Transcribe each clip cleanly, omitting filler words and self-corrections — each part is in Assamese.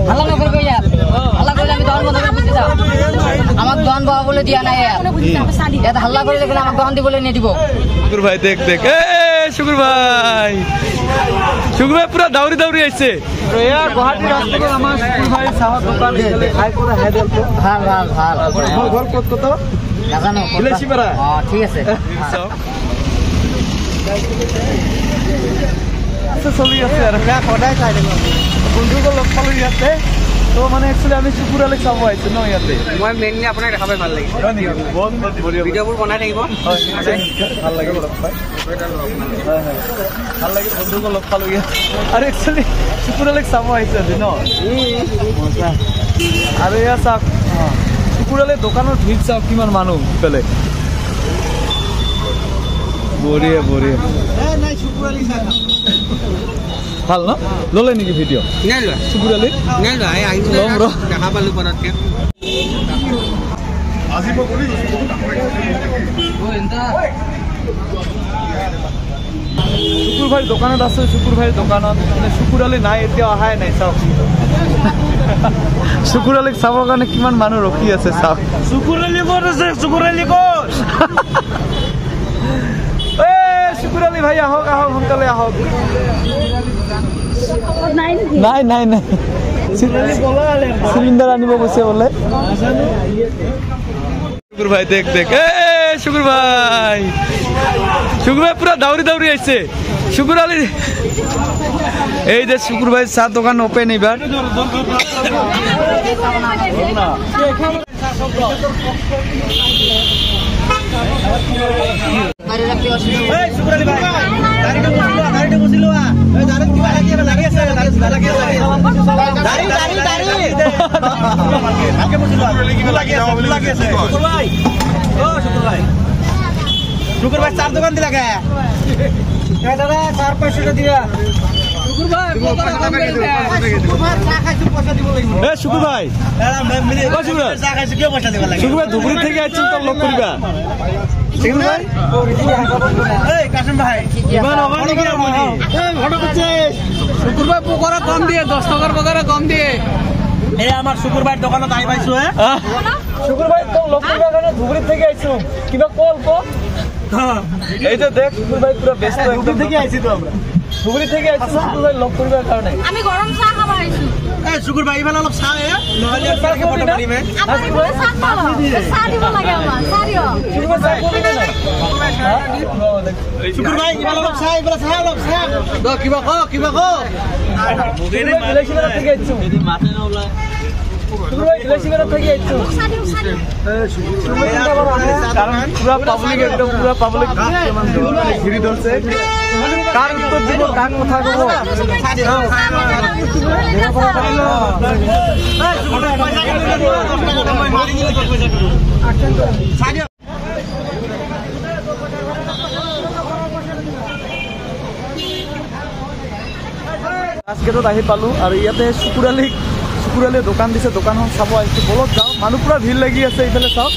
হাল্লা নকৰিব ইয়াত হাল্লা কৰিলে আমি দহন বন্ধ কৰি গুচি যাওঁ আমাক দহন বহাবলৈ দিয়া নাই ইয়াত হাল্লা কৰিলে আমাক দহন দিবলৈ নিদিব শুকুৰ ভাই দেখ দেখ শুকুৰ ভাই পুৰা দাউৰি দাউৰি আহিছে গুৱাহাটী ৰাস্তাত আমাৰ শুকুৰ ভাই চাহৰ দোকান খাই কৰা হেডেল ভাল ভাল ভাল মোৰ ঘৰ ক'ত ক'ত নাজানো ঠিক আছে চলি আছে আৰু সদায় চাই দিম বন্ধুবোৰ লগ পালো ইয়াতে তো মানে একচুৱেলি আমি চুকুৰালৈ চাব আহিছো ন ইয়াতে মই মেইনলি আপোনাক দেখা পাই ভাল লাগিছে ভিডিঅ'বোৰ বনাই থাকিব ভাল লাগে লগ পাই ভাল লাগে বন্ধুবোৰ লগ পালো ইয়াত আৰু একচুৱেলি চুকুৰালৈ চাব আহিছো আজি ন আৰু এয়া চাওক চুকুৰালৈ দোকানৰ ভিৰ চাওক কিমান মানুহ পেলে বঢ়িয়া বঢ়িয়া ভাল ন ললে নেকি ভিডিঅ' চুকুৰালি দেখা পালো পৰতকে শুকুৰ ভাইৰ দোকানত আছে শুকুৰ ভাইৰ দোকানত মানে চুকুৰালি নাই এতিয়া অহাই নাই চাওক চুকুৰালিক চাবৰ কাৰণে কিমান মানুহ ৰখি আছে চাওক চুকুৰালি ক'ত আছে চুকুৰালি ক'ত চুকুৰালি ভাই আহক আহক সোনকালে আহক নাই নাই নাই চিলিণ্ডাৰ আনিব গৈছে বোলে শুকুৰ ভাই দেখ দেখ শুকুৰ ভাই পুৰা দাউৰি দাউৰি আহিছে শুকুৰালি এই যে শুকুৰ ভাই চাহ দোকান ওপেন এইবাৰ শুকুর ভাই চার দোকান দিলা কে দাদা 4-500 দিয়া শুকুর ভাই ধুবুরি থেকে আসছেন তো লগ করিবা শুকুর ভাই পকোড়া কম দিয়ে 10 টাকার পকোড়া কম দিয়ে আমার শুকুর ভাইয়ের দোকানত আই পাইছো শুকুর ভাই তো লগ করিবা কারণে ধুবুরি থেকে আইছো কিবা কল এই যে দেখ শুকুর ভাই পুরো ব্যস্ত ধুবুরি থেকে আইছি তো আমরা ধুবুরি থেকে আইছি শুকুর ভাই লগ করিবার কারণে আমি গরম চা খাবা আইছো শুকুর ভাই ইফালে অলপ চা নহলে আপনাকে ফটো মারিমে আপনি বলে চা খাবা চা দিব লাগে আমার চা দিও শুকুর ভাই চা কবি না শুকুর ভাই ইফালে অলপ চা ইফালে চা অলপ চা কিবা কো রিলেশনের থেকে আইছো যদি মাথা না উলা শুকুর ভাই রিলেশনের থেকে আইছো চা দিও কারণ পুরা পাবলিক একদম পুরা পাবলিক ঘিরি ধরছে কার উত্তর দিব কার কথা কব রাজগেটত আহি পালো আৰু ইয়াতে চুকুৰালি দোকান দিছে দোকানখন চাব আহিছো বলত যাওঁ মানুহ পুৰা ভিৰ লাগি আছে এইফালে চাওক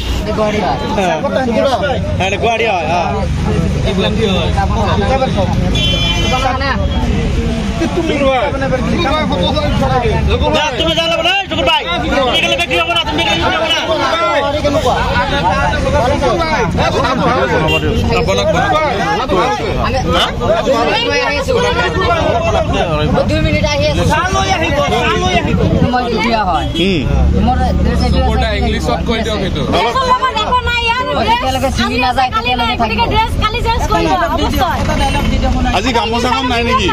আজি গামোচাখন নাই নেকি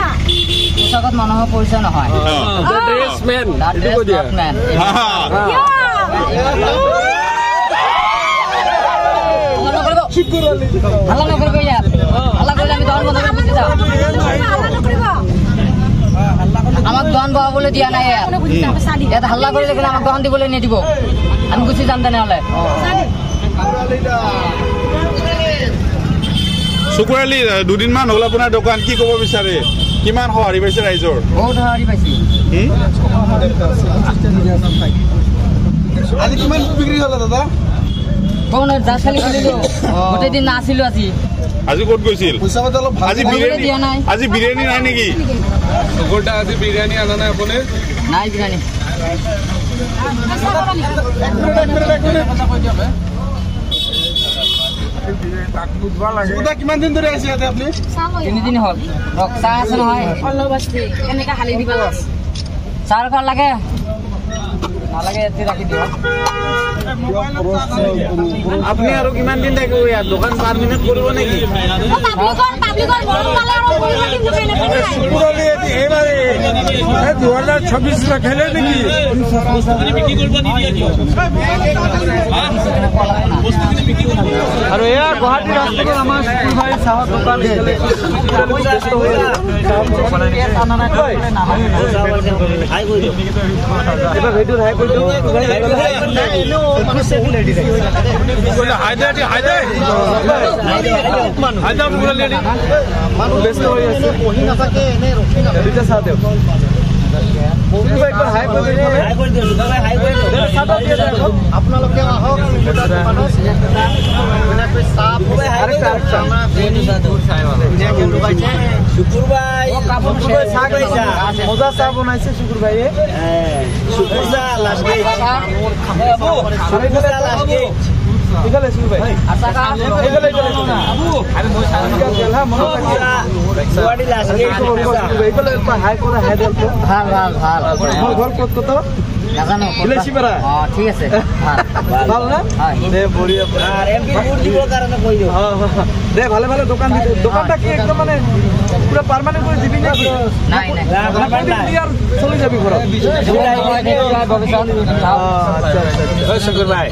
পোচাকত মানুহৰ পৰিচয় নহয় হাল্লা নকৰিব ইয়াত হাল্লা কৰিলে আমি দহন বন্ধ কৰি গুচি যাওঁ আমাক দহন বহাবলৈ দিয়া নাই ইয়াত হাল্লা কৰিলে আমাক দহন দিবলৈ নিদিব আমি গুচি যাম তেনেহ'লে চুকুৰালি দুদিনমান হ'ল আপোনাৰ দোকান কি ক'ব বিচাৰে কিমান সঁহাৰি পাইছে ৰাইজৰ বহুত সঁহাৰি পাইছে আজি কিমান বিক্ৰী হ'ল দাদা কোন জাৰ্চালি খুলিলো গোটেই দিন নাছিলো আজি আজি ক'ত গৈছিল আজি বিৰিয়ানী দিয়া নাই আজি বিৰিয়ানী নাই নেকি চকুৰটা আজি বিৰিয়ানী আনা নাই আপুনি নাই বিৰিয়ানী কিমান দিন ধৰি আছে ইয়াতে আপুনি 3 দিন হ'ল ৰক্সা আছে নহয় এনেকা হালি দিব চাৰ ঘৰ লাগে নালাগে এতে ৰাখি দিও আপুনি আৰু কিমান দিন থাকিব ইয়াত দোকান পাৰমিনেট কৰিব নেকি পাব্লিকৰ বড় পালে আৰু শুকুৰলি এবাৰে 2026 লা খেলে নেকি আৰু এয়া গুৱাহাটী ৰাস্তাত আমাৰ স্কুল ভাই চাহৰ দোকান এবার ভিডিও হাই করে দাও ব্যস্ত হয়ে আছে দুইটা চা দেও আপোনালোকে আহক মজা চাহ বনাইছে শুকুৰ ভাইয়ে ঘর কত কত নাজানো ঠিক আছে ভাল না দে বড়িয়া আর এমপি ভোট দিবৰ কাৰণে কই দিও দে ভালে ভালে দোকান দিতে দোকানটা কি একদম মানে পুরো পার্মানেন্ট করে দিবি নাকি নাই নাই আর চলে যাবি ঘর ভবিষ্যৎ আচ্ছা আচ্ছা শুকুর ভাই